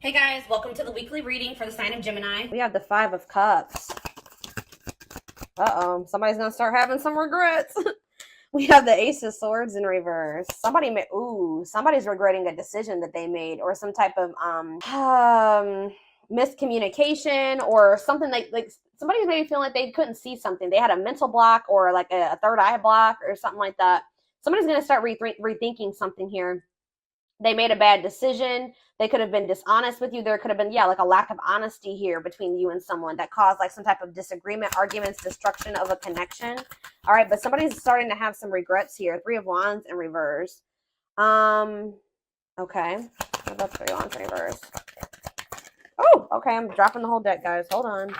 Hey guys, welcome to the weekly reading for the sign of Gemini. We have the Five of Cups. Uh-oh, somebody's gonna start having some regrets. We have the Ace of Swords in reverse. Somebody's regretting a decision that they made, or some type of miscommunication, or something like somebody's maybe feeling like they couldn't see something. They had a mental block, or like a third eye block, or something like that. Somebody's gonna start rethinking something here. They made a bad decision. They could have been dishonest with you. There could have been, like a lack of honesty here between you and someone that caused like some type of disagreement, arguments, destruction of a connection. All right, but somebody's starting to have some regrets here. Three of Wands in reverse. Okay. What about Three of Wands in reverse? Oh, okay. I'm dropping the whole deck, guys. Hold on.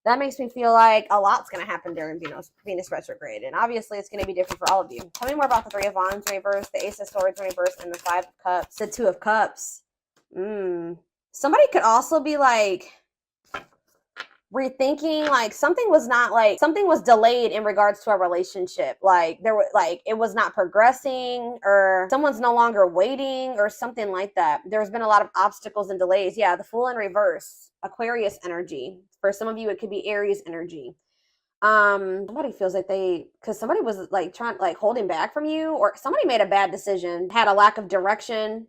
That makes me feel like a lot's going to happen during Venus retrograde. And obviously, it's going to be different for all of you. Tell me more about the Three of Wands in reverse, the Ace of Swords in reverse, and the Five of Cups, the Two of Cups. Somebody could also be like rethinking, like something was delayed in regards to a relationship. Like it was not progressing, or someone's no longer waiting, or something like that. There's been a lot of obstacles and delays. Yeah, the Fool in reverse, Aquarius energy. For some of you, it could be Aries energy. Somebody feels like because somebody was like holding back from you, or somebody made a bad decision, had a lack of direction.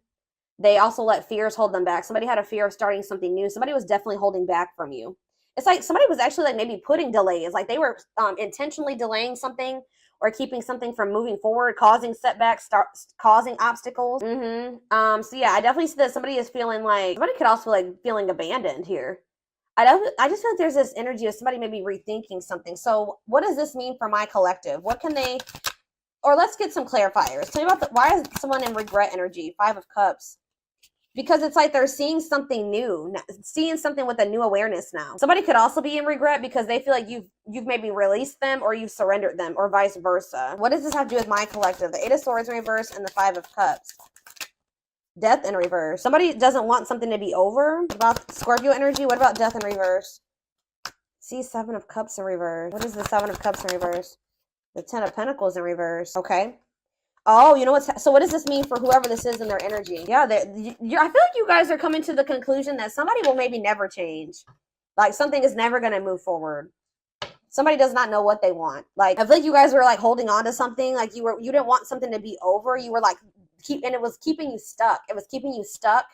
They also let fears hold them back. Somebody had a fear of starting something new. Somebody was definitely holding back from you. It's like somebody was actually like maybe putting delays, like they were intentionally delaying something or keeping something from moving forward, causing setbacks, causing obstacles. So yeah, I definitely see that somebody is feeling like, somebody could also like feeling abandoned here. I just feel like there's this energy of somebody maybe rethinking something. So what does this mean for my collective? What can they, or let's get some clarifiers. Tell me about why is someone in regret energy? Five of Cups. Because it's like they're seeing something new, seeing something with a new awareness now. Somebody could also be in regret because they feel like you've maybe released them, or you've surrendered them, or vice versa. What does this have to do with my collective? The Eight of Swords in reverse and the Five of Cups. Death in reverse. Somebody doesn't want something to be over. What about Scorpio energy? What about death in reverse? See, Seven of Cups in reverse. What is the Seven of Cups in reverse? The Ten of Pentacles in reverse. Okay. Oh, you know what's... So what does this mean for whoever this is in their energy? Yeah, I feel like you guys are coming to the conclusion that somebody will maybe never change. Like something is never going to move forward. Somebody does not know what they want. Like I feel like you guys were like holding on to something. Like you didn't want something to be over. You were like and it was keeping you stuck. It was keeping you stuck.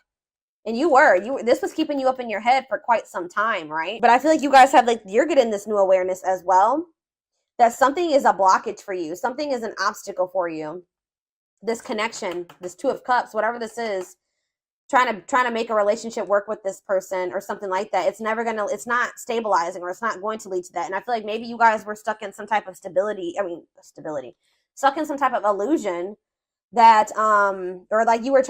And this was keeping you up in your head for quite some time, right? But I feel like you guys have you're getting this new awareness as well, that something is a blockage for you. Something is an obstacle for you. This connection, this Two of Cups, whatever this is, trying to make a relationship work with this person or something like that. It's not stabilizing, or it's not going to lead to that. And I feel like maybe you guys were stuck in some type of stuck in some type of illusion that or like you were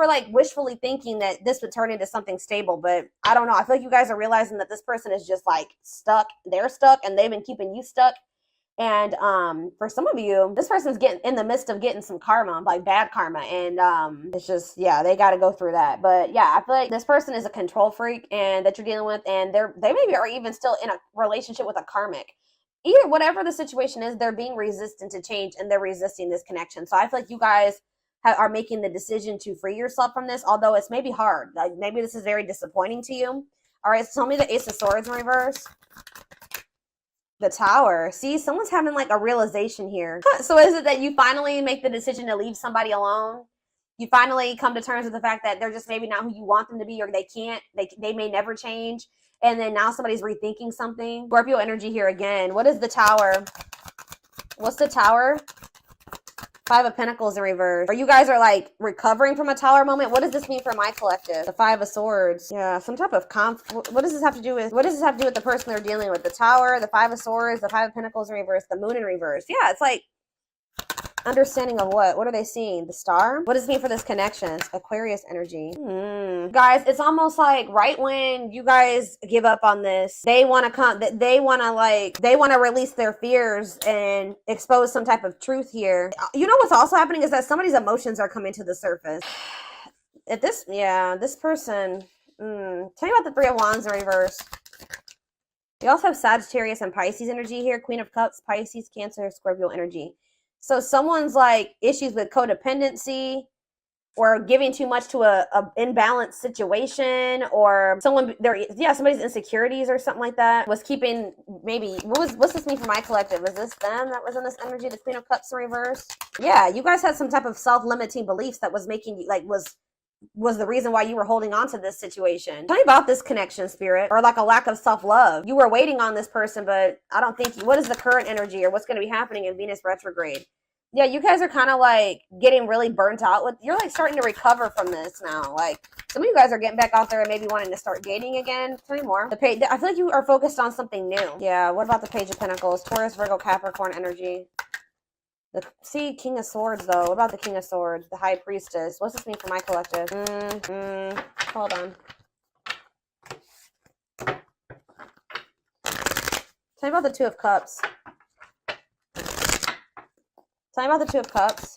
like wishfully thinking that this would turn into something stable. But I don't know, I feel like you guys are realizing that this person is just like stuck. They're stuck, and they've been keeping you stuck. And for some of you, this person's getting in the midst of getting some karma, like bad karma, and it's just, yeah, they got to go through that. But yeah, I feel like this person is a control freak, and that you're dealing with, and they maybe are even still in a relationship with a karmic. Either whatever the situation is, they're being resistant to change, and they're resisting this connection. So I feel like you guys are making the decision to free yourself from this, although it's maybe hard. Like maybe this is very disappointing to you. All right, so tell me the Ace of Swords in reverse. The Tower. See, someone's having like a realization here. So is it that you finally make the decision to leave somebody alone? You finally come to terms with the fact that they're just maybe not who you want them to be, or they may never change. And then now somebody's rethinking something. Scorpio energy here again. What is the Tower? What's the Tower? Five of Pentacles in reverse. Or you guys are like recovering from a Tower moment. What does this mean for my collective? The Five of Swords. Yeah, some type of what does this have to do with the person they're dealing with? The Tower, the Five of Swords, the Five of Pentacles in reverse, the Moon in reverse. Yeah, it's like understanding of what? What are they seeing? The Star? What does it mean for this connection? Aquarius energy. Guys, it's almost like right when you guys give up on this, they want to release their fears and expose some type of truth here. You know what's also happening is that somebody's emotions are coming to the surface. This person, tell me about the Three of Wands in reverse. We also have Sagittarius and Pisces energy here. Queen of Cups, Pisces, Cancer, Scorpio energy. So someone's like issues with codependency, or giving too much to a imbalanced situation, or someone somebody's insecurities or something like that was keeping, maybe what's this mean for my collective? Is this them that was in this energy, the Queen of Cups in reverse? Yeah, you guys had some type of self-limiting beliefs that was making you like was the reason why you were holding on to this situation. Tell me about this connection, spirit, or like a lack of self-love. You were waiting on this person, but I don't think what is the current energy or what's going to be happening in Venus retrograde? Yeah, you guys are kind of like getting really burnt out with, you're like starting to recover from this now. Like some of you guys are getting back out there and maybe wanting to start dating again. Tell me more. I feel like you are focused on something new. Yeah, what about the Page of Pentacles? Taurus, Virgo, Capricorn energy. See, King of Swords, though. What about the King of Swords? The High Priestess. What's this mean for my collective? Hold on. Tell me about the Two of Cups. Tell me about the Two of Cups.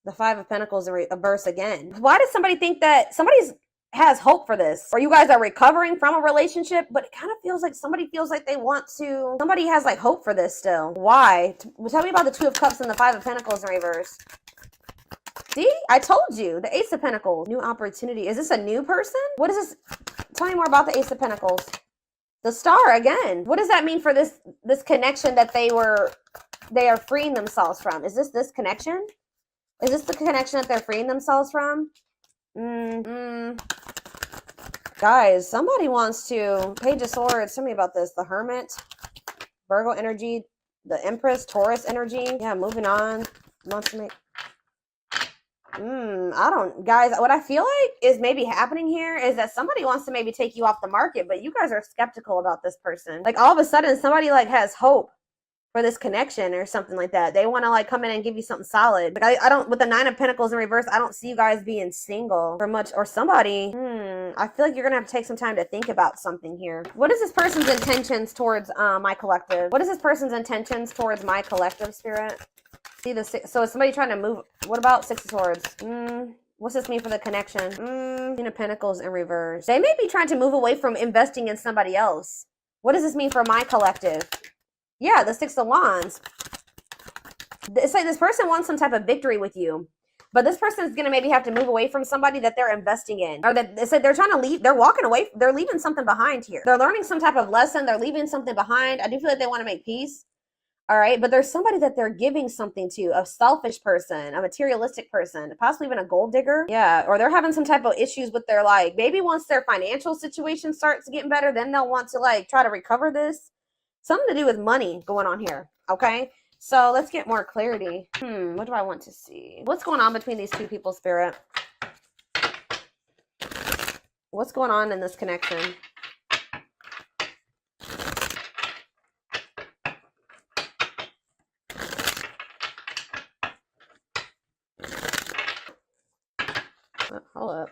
The Five of Pentacles in reverse again. Why does somebody think that has hope for this, or you guys are recovering from a relationship, but it kind of feels like somebody feels like somebody has like hope for this still? Why? Tell me about the Two of Cups and the Five of Pentacles in reverse. See, I told you, the Ace of Pentacles, new opportunity. Is this a new person? What is this? Tell me more about the Ace of Pentacles. The Star again. What does that mean for this connection that they are freeing themselves from? Is this connection? Is this the connection that they're freeing themselves from? Guys, somebody wants to. Page of Swords. Tell me about this. The Hermit, Virgo energy, the Empress, Taurus energy. Yeah, moving on. Wants to make. Guys, what I feel like is maybe happening here is that somebody wants to maybe take you off the market, but you guys are skeptical about this person. Like all of a sudden, somebody like has hope for this connection or something like that. They want to like come in and give you something solid. Like I don't, with the Nine of Pentacles in reverse, I don't see you guys being single for much, or somebody. I feel like you're gonna have to take some time to think about something here. What is this person's intentions towards my collective? What is this person's intentions towards my collective, spirit? See the six, so is somebody trying to move? What about Six of Swords? What's this mean for the connection? Queen of Pentacles in reverse. They may be trying to move away from investing in somebody else. What does this mean for my collective? Yeah, the Six of Wands. It's like this person wants some type of victory with you, but this person is going to maybe have to move away from somebody that they're investing in, or that it's like they're trying to leave. They're walking away. They're leaving something behind here. They're learning some type of lesson. They're leaving something behind. I do feel like they want to make peace. All right, but there's somebody that they're giving something to, a selfish person, a materialistic person, possibly even a gold digger. Yeah, or they're having some type of issues with their, like, maybe once their financial situation starts getting better, then they'll want to like try to recover this. Something to do with money going on here, okay? So let's get more clarity. What do I want to see? What's going on between these two people, spirit? What's going on in this connection? Hold up.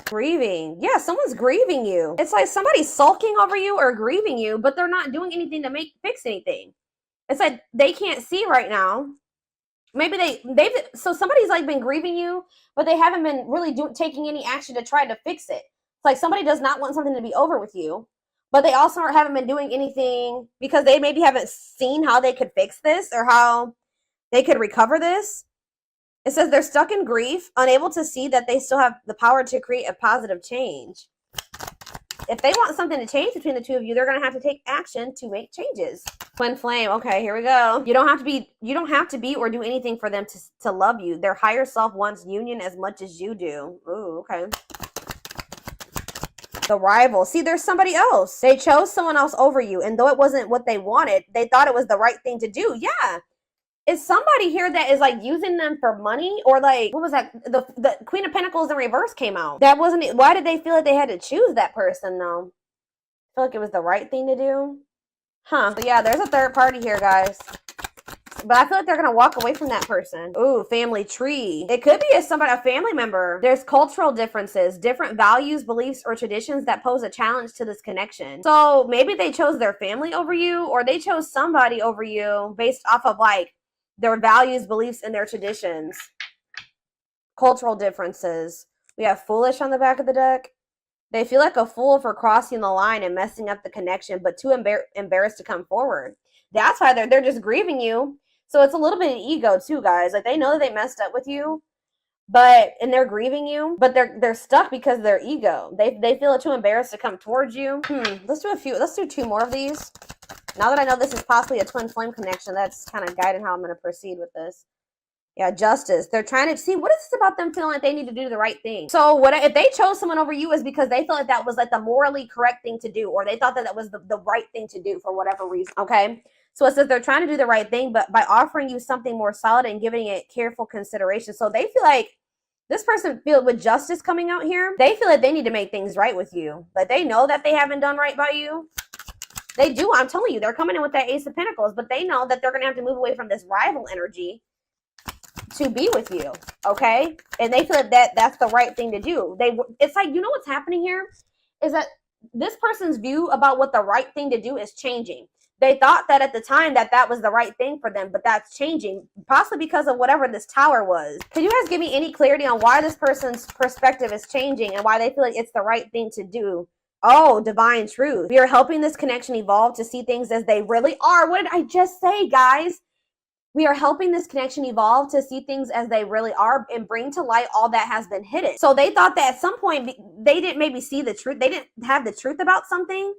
Grieving. Yeah, someone's grieving you. It's like somebody's sulking over you or grieving you, but they're not doing anything to fix anything. It's like they can't see right now. Maybe so somebody's like been grieving you, but they haven't been really taking any action to try to fix it. It's like somebody does not want something to be over with you, but they also haven't been doing anything because they maybe haven't seen how they could fix this or how they could recover this. It says they're stuck in grief, unable to see that they still have the power to create a positive change. If they want something to change between the two of you, they're going to have to take action to make changes. Twin flame. Okay, here we go. You don't have to be or do anything for them to love you. Their higher self wants union as much as you do. Ooh, okay. The rival. See, there's somebody else. They chose someone else over you, and though it wasn't what they wanted, they thought it was the right thing to do. Yeah. Is somebody here that is like using them for money, or like, what was that? The Queen of Pentacles in reverse came out. That wasn't it. Why did they feel like they had to choose that person though? I feel like it was the right thing to do. Huh. So yeah, there's a third party here, guys. But I feel like they're going to walk away from that person. Ooh, family tree. It could be a family member. There's cultural differences, different values, beliefs, or traditions that pose a challenge to this connection. So maybe they chose their family over you, or they chose somebody over you based off of like their values, beliefs, and their traditions. Cultural differences. We have foolish on the back of the deck. They feel like a fool for crossing the line and messing up the connection, but too embarrassed to come forward. That's why they're just grieving you. So it's a little bit of ego too, guys. Like they know that they messed up with you, and they're grieving you, but they're stuck because of their ego. They feel too embarrassed to come towards you. Let's do 2 more of these. Now that I know this is possibly a twin flame connection, that's kind of guiding how I'm going to proceed with this. Yeah, justice. They're trying to see, what is this about them feeling like they need to do the right thing? So if they chose someone over you is because they felt like that was like the morally correct thing to do, or they thought that that was the right thing to do for whatever reason. Okay. So it says they're trying to do the right thing, but by offering you something more solid and giving it careful consideration. So they feel like this person feel with justice coming out here. They feel like they need to make things right with you. Like they know that they haven't done right by you. They do. I'm telling you, they're coming in with that Ace of Pentacles, but they know that they're going to have to move away from this rival energy to be with you, okay? And they feel that that's the right thing to do. It's like, you know what's happening here is that this person's view about what the right thing to do is changing. They thought that at the time that was the right thing for them, but that's changing, possibly because of whatever this tower was. Can you guys give me any clarity on why this person's perspective is changing and why they feel like it's the right thing to do? Oh, divine truth. We are helping this connection evolve to see things as they really are. What did I just say, guys? We are helping this connection evolve to see things as they really are and bring to light all that has been hidden. So they thought that at some point they didn't maybe see the truth. They didn't have the truth about something.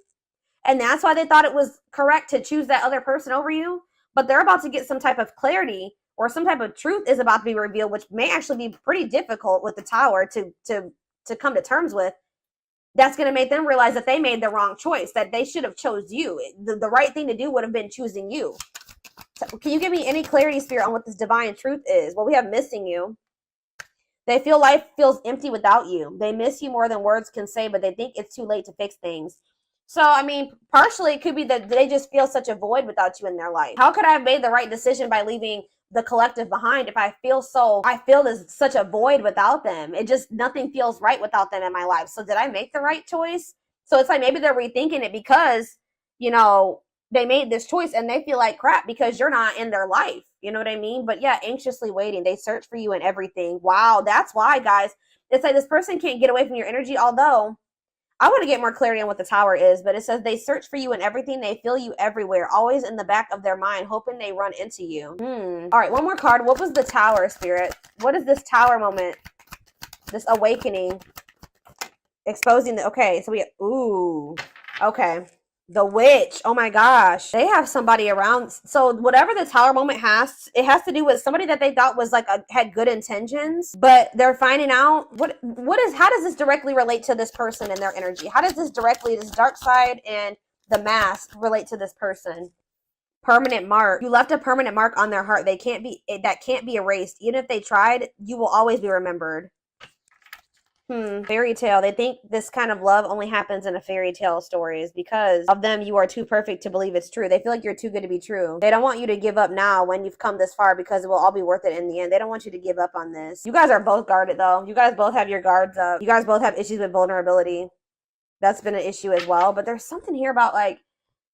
And that's why they thought it was correct to choose that other person over you. But they're about to get some type of clarity, or some type of truth is about to be revealed, which may actually be pretty difficult with the tower to come to terms with. That's going to make them realize that they made the wrong choice, that they should have chose you. The right thing to do would have been choosing you. So can you give me any clarity, Spirit, on what this divine truth is? Well, we have missing you. They feel life feels empty without you. They miss you more than words can say, but they think it's too late to fix things. So, I mean, partially it could be that they just feel such a void without you in their life. How could I have made the right decision by leaving the collective behind if I feel there's such a void without them? Nothing feels right without them in my life. So did I make the right choice? So it's like maybe they're rethinking it because, they made this choice and they feel like crap because you're not in their life. You know what I mean? But yeah, anxiously waiting. They search for you in everything. Wow, that's why, guys. It's like this person can't get away from your energy, although I want to get more clarity on what the tower is, but it says they search for you in everything. They feel you everywhere, always in the back of their mind, hoping they run into you. All right, one more card. What was the tower, Spirit? What is this tower moment? This awakening. Exposing okay, so okay. The witch. Oh my gosh. They have somebody around. So whatever the tower moment it has to do with somebody that they thought was had good intentions, but they're finding out how does this directly relate to this person and their energy? How does this dark side and the mask relate to this person? Permanent mark. You left a permanent mark on their heart. That can't be erased. Even if they tried, you will always be remembered. Fairy tale. They think this kind of love only happens in a fairy tale stories. Because of them, you are too perfect to believe it's true. They feel like you're too good to be true. They don't want you to give up now when you've come this far, because it will all be worth it in the end. They don't want you to give up on this. You guys are both guarded though. You guys both have your guards up. You guys both have issues with vulnerability. That's been an issue as well. But there's something here about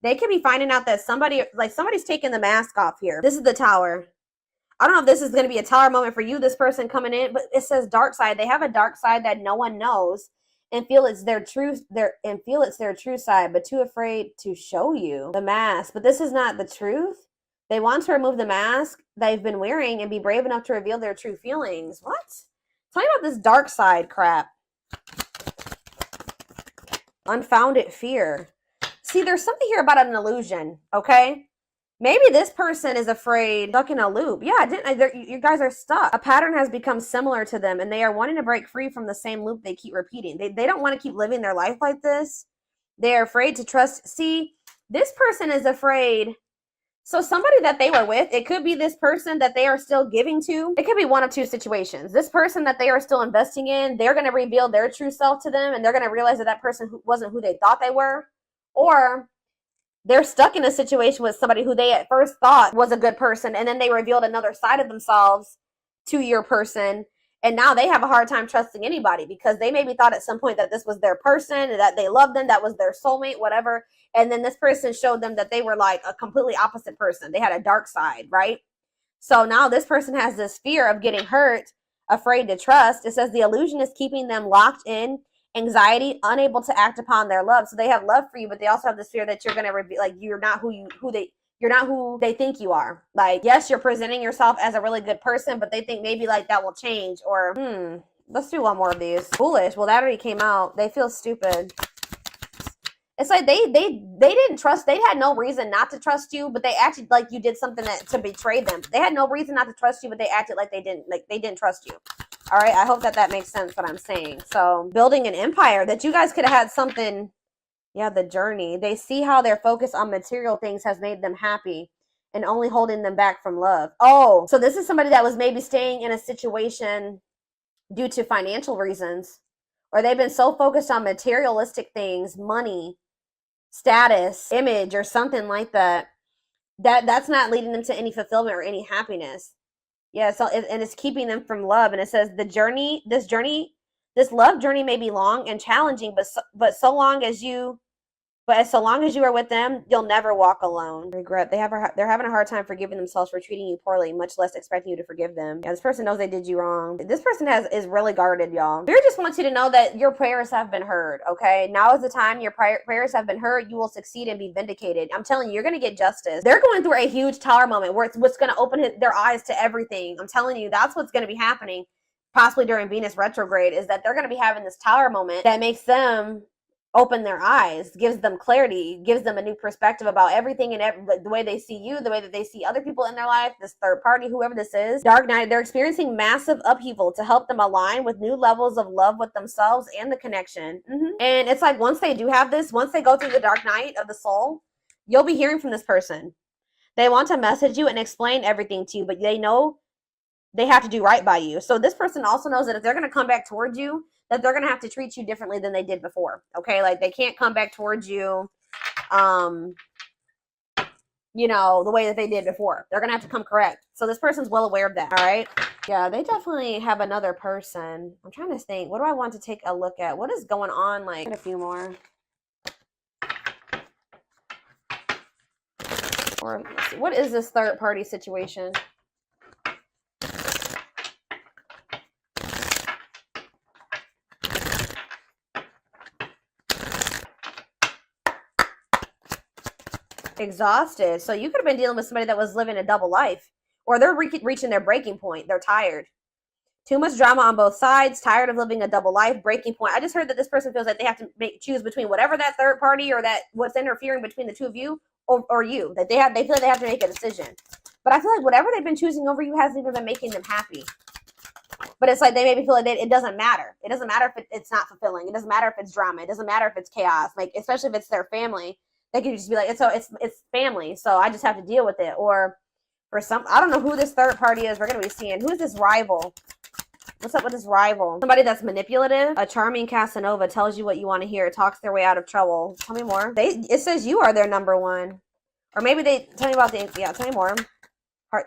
they could be finding out that somebody's taking the mask off here. This is the tower. I don't know if this is going to be a tower moment for you, this person coming in, but it says dark side. They have a dark side that no one knows and feel it's their true side, but too afraid to show you the mask. But this is not the truth. They want to remove the mask they've been wearing and be brave enough to reveal their true feelings. What? Tell me about this dark side crap. Unfounded fear. See, there's something here about an illusion, okay? Maybe this person is afraid, stuck in a loop. Yeah, you guys are stuck. A pattern has become similar to them, and they are wanting to break free from the same loop they keep repeating. They don't want to keep living their life like this. They are afraid to trust. See, this person is afraid. So somebody that they were with, it could be this person that they are still giving to. It could be one of two situations. This person that they are still investing in, they're going to reveal their true self to them, and they're going to realize that person wasn't who they thought they were. Or they're stuck in a situation with somebody who they at first thought was a good person, and then they revealed another side of themselves to your person, and now they have a hard time trusting anybody because they maybe thought at some point that this was their person, that they loved them, that was their soulmate, whatever, and then this person showed them that they were like a completely opposite person. They had a dark side, right? So now this person has this fear of getting hurt, afraid to trust. It says the illusion is keeping them locked in anxiety, unable to act upon their love. So they have love for you, but they also have this fear that you're going to be like, you're not you're not who they think you are. Like, yes, you're presenting yourself as a really good person, but they think maybe like that will change. Or, let's do one more of these. Foolish. Well, that already came out. They feel stupid. It's like they didn't trust. They had no reason not to trust you, but they acted like you did something to betray them. They had no reason not to trust you, but they acted like they didn't trust you. All right. I hope that makes sense what I'm saying. So building an empire, that you guys could have had something. Yeah, the journey. They see how their focus on material things has made them happy and only holding them back from love. Oh, so this is somebody that was maybe staying in a situation due to financial reasons, or they've been so focused on materialistic things, money, status, image, or something like that, that's not leading them to any fulfillment or any happiness. Yeah, so and it's keeping them from love. And it says this love journey may be long and challenging, but so long as you are with them, you'll never walk alone. Regret. They're having a hard time forgiving themselves for treating you poorly, much less expecting you to forgive them. Yeah, this person knows they did you wrong. This person is really guarded, y'all. Spirit just wants you to know that your prayers have been heard, okay? Now is the time your prayers have been heard. You will succeed and be vindicated. I'm telling you, you're going to get justice. They're going through a huge tower moment where it's what's going to open their eyes to everything. I'm telling you, that's what's going to be happening, possibly during Venus retrograde, is that they're going to be having this tower moment that makes them open their eyes, gives them clarity, gives them a new perspective about everything and the way they see you, the way that they see other people in their life, this third party, whoever this is. Dark night, they're experiencing massive upheaval to help them align with new levels of love with themselves and the connection. And it's like once they do have this, once they go through the dark night of the soul, you'll be hearing from this person. They want to message you and explain everything to you, but they know they have to do right by you. So this person also knows that if they're going to come back towards you, that they're going to have to treat you differently than they did before. Okay. Like they can't come back towards you, the way that they did before. They're going to have to come correct. So this person's well aware of that. All right. Yeah. They definitely have another person. I'm trying to think, what do I want to take a look at? What is going on? Like a few more. Or let's see, what is this third party situation? Exhausted. So you could have been dealing with somebody that was living a double life, or they're reaching their breaking point. They're tired. Too much drama on both sides, tired of living a double life, breaking point. I just heard that this person feels like they have to choose between whatever that third party or that what's interfering between the two of you or you, that they feel like they have to make a decision. But I feel like whatever they've been choosing over you hasn't even been making them happy. But it's like they maybe feel like it doesn't matter. It doesn't matter if it's not fulfilling. It doesn't matter if it's drama. It doesn't matter if it's chaos. Like, especially if it's their family. They could just be like, it's family, so I just have to deal with it. Or for some, I don't know who this third party is. We're going to be seeing. Who is this rival? What's up with this rival? Somebody that's manipulative. A charming Casanova tells you what you want to hear. Talks their way out of trouble. Tell me more. It says you are their number one. Or maybe they tell me about tell me more.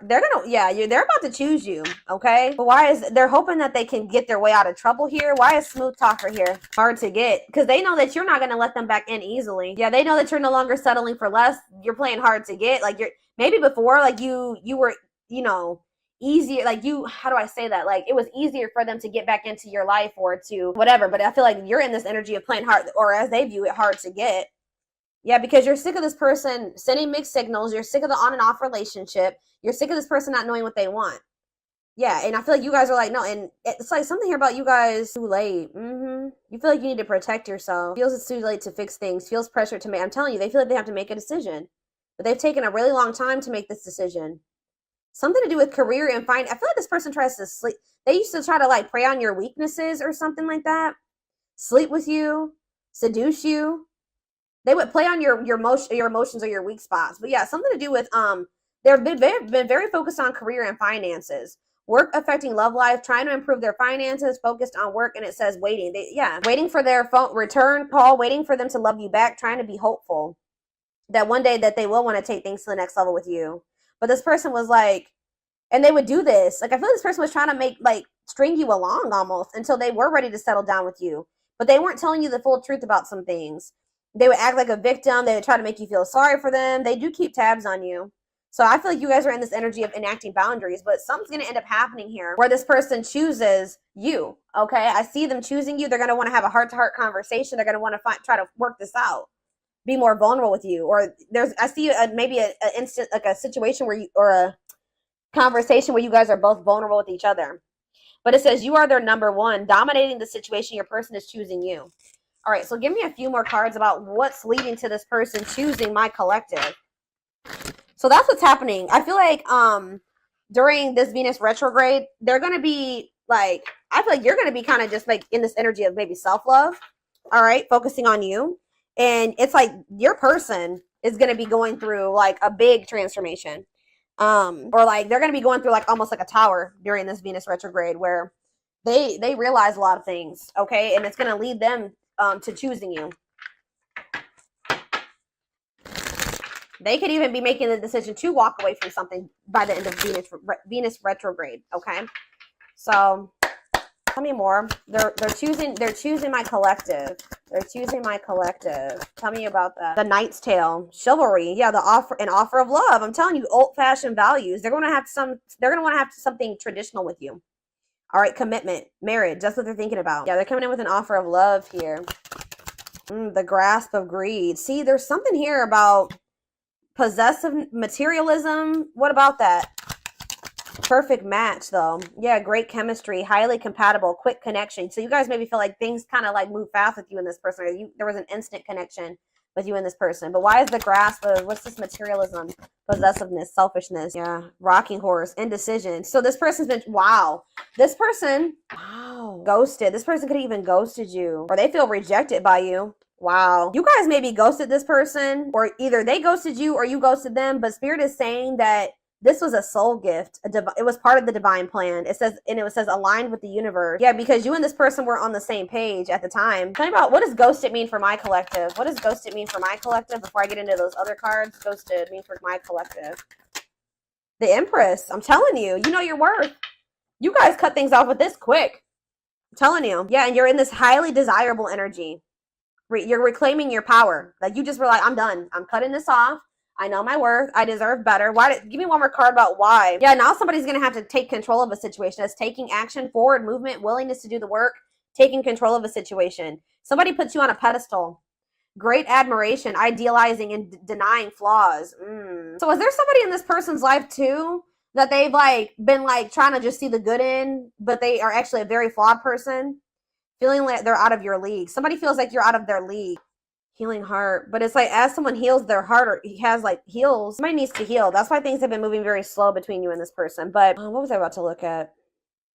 They're about to choose you, okay? But they're hoping that they can get their way out of trouble here? Why is smooth talker here hard to get? Because they know that you're not going to let them back in easily. Yeah, they know that you're no longer settling for less. You're playing hard to get. Like maybe before, like you were, easier. Like how do I say that? Like it was easier for them to get back into your life or to whatever. But I feel like you're in this energy of playing hard, or as they view it, hard to get. Yeah, because you're sick of this person sending mixed signals. You're sick of the on and off relationship. You're sick of this person not knowing what they want. Yeah, and I feel like you guys are like, no, and it's like something here about you guys too late. You feel like you need to protect yourself. Feels it's too late to fix things. Feels pressure to make. I'm telling you, they feel like they have to make a decision. But they've taken a really long time to make this decision. Something to do with career and I feel like this person tries to sleep. They used to try to like prey on your weaknesses or something like that. Sleep with you, seduce you. They would play on your emotions or your weak spots. But yeah, something to do with they've been very focused on career and finances. Work affecting love life, trying to improve their finances, focused on work, and it says waiting. Waiting for their phone return call, waiting for them to love you back, trying to be hopeful that one day that they will want to take things to the next level with you. But this person was like, and they would do this. Like I feel like this person was trying to string you along almost until they were ready to settle down with you. But they weren't telling you the full truth about some things. They would act like a victim. They would try to make you feel sorry for them. They do keep tabs on you. So I feel like you guys are in this energy of enacting boundaries, but something's going to end up happening here where this person chooses you. Okay. I see them choosing you. They're going to want to have a heart-to-heart conversation. They're going to want to try to work this out, be more vulnerable with you. Or I see maybe an instant, like a situation where or a conversation where you guys are both vulnerable with each other. But it says you are their number one, dominating the situation. Your person is choosing you. All right. So give me a few more cards about what's leading to this person choosing my collective. So that's what's happening. I feel like during this Venus retrograde, they're going to be like, I feel like you're going to be kind of just like in this energy of maybe self-love. All right. Focusing on you. And it's like your person is going to be going through like a big transformation. Or like they're going to be going through like almost like a tower during this Venus retrograde where they realize a lot of things. Okay. And it's going to lead them to choosing you. They could even be making the decision to walk away from something by the end of Venus retrograde. Okay, so tell me more. They're choosing my collective. They're choosing my collective. Tell me about that. The Knight's Tale, chivalry. Yeah, an offer of love. I'm telling you, old-fashioned values. They're going to want to have something traditional with you. All right, commitment, marriage. That's what they're thinking about. Yeah, they're coming in with an offer of love here. The grasp of greed. See, there's something here about possessive materialism. What about that? Perfect match though. Yeah, great chemistry, highly compatible, quick connection. So you guys maybe feel like things kind of like move fast with you and this person, or there was an instant connection with you and this person. But why is the grasp of, what's this materialism, possessiveness, selfishness? Yeah, rocking horse, indecision. So this person's been, this person, ghosted. This person could have even ghosted you, or they feel rejected by you. Wow. You guys maybe ghosted this person, or either they ghosted you or you ghosted them, but Spirit is saying that this was a soul gift. It was part of the divine plan. It says aligned with the universe. Yeah, because you and this person were on the same page at the time. Tell me about, what does ghosted mean for my collective? What does ghosted mean for my collective before I get into those other cards? Ghosted mean for my collective. The Empress. I'm telling you, you know your worth. You guys cut things off with this quick. I'm telling you. Yeah, and you're in this highly desirable energy. You're reclaiming your power. Like you just were like, I'm done. I'm cutting this off. I know my worth. I deserve better. Give me one more card about why. Yeah, now somebody's going to have to take control of a situation. That's taking action, forward movement, willingness to do the work, taking control of a situation. Somebody puts you on a pedestal. Great admiration, idealizing and denying flaws. So is there somebody in this person's life too that they've like been like trying to just see the good in, but they are actually a very flawed person? Feeling like they're out of your league. Somebody feels like you're out of their league. Healing heart. But it's like as someone heals their heart, or heals, somebody needs to heal. That's why things have been moving very slow between you and this person. But what was I about to look at?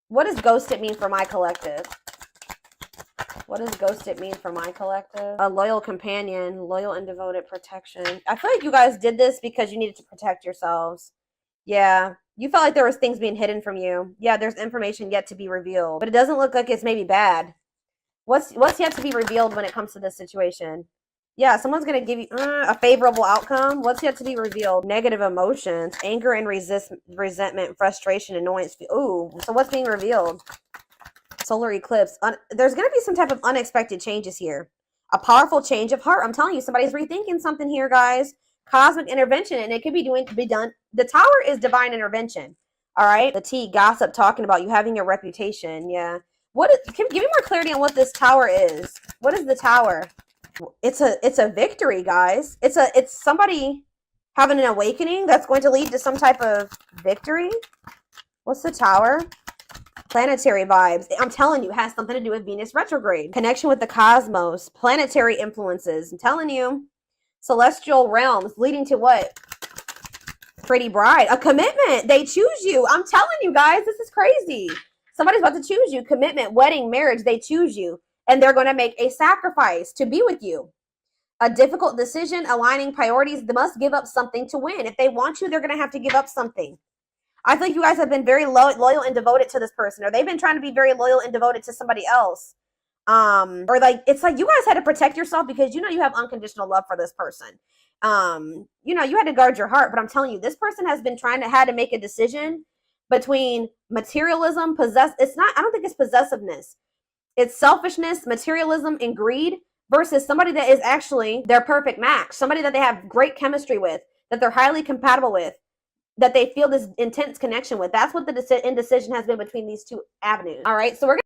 What does ghosted mean for my collective? What does ghosted mean for my collective? A loyal companion, loyal and devoted protection. I feel like you guys did this because you needed to protect yourselves. Yeah. You felt like there was things being hidden from you. Yeah, there's information yet to be revealed. But it doesn't look like it's maybe bad. What's yet to be revealed when it comes to this situation? Yeah, someone's going to give you a favorable outcome. What's yet to be revealed? Negative emotions, anger and resentment, frustration, annoyance. Ooh, so what's being revealed? Solar eclipse. There's going to be some type of unexpected changes here. A powerful change of heart. I'm telling you, somebody's rethinking something here, guys. Cosmic intervention, and it could be done. The Tower is divine intervention. All right? The T, gossip, talking about you having your reputation. Yeah. Give me more clarity on what this Tower is. What is the Tower? It's a victory, guys. It's somebody having an awakening that's going to lead to some type of victory. What's the Tower? Planetary vibes. I'm telling you, it has something to do with Venus retrograde. Connection with the cosmos. Planetary influences. I'm telling you. Celestial realms leading to what? Pretty bride. A commitment. They choose you. I'm telling you, guys, this is crazy. Somebody's about to choose you. Commitment, wedding, marriage. They choose you. And they're going to make a sacrifice to be with you. A difficult decision, aligning priorities. They must give up something to win. If they want you, they're going to have to give up something. I think you guys have been very loyal and devoted to this person, or they've been trying to be very loyal and devoted to somebody else. Or like, it's like you guys had to protect yourself because you know you have unconditional love for this person. You know, you had to guard your heart, but I'm telling you, this person has been had to make a decision between materialism, I don't think it's possessiveness. It's selfishness, materialism, and greed versus somebody that is actually their perfect match, somebody that they have great chemistry with, that they're highly compatible with. that they feel this intense connection with. That's what the indecision has been between these two avenues. All right, so we're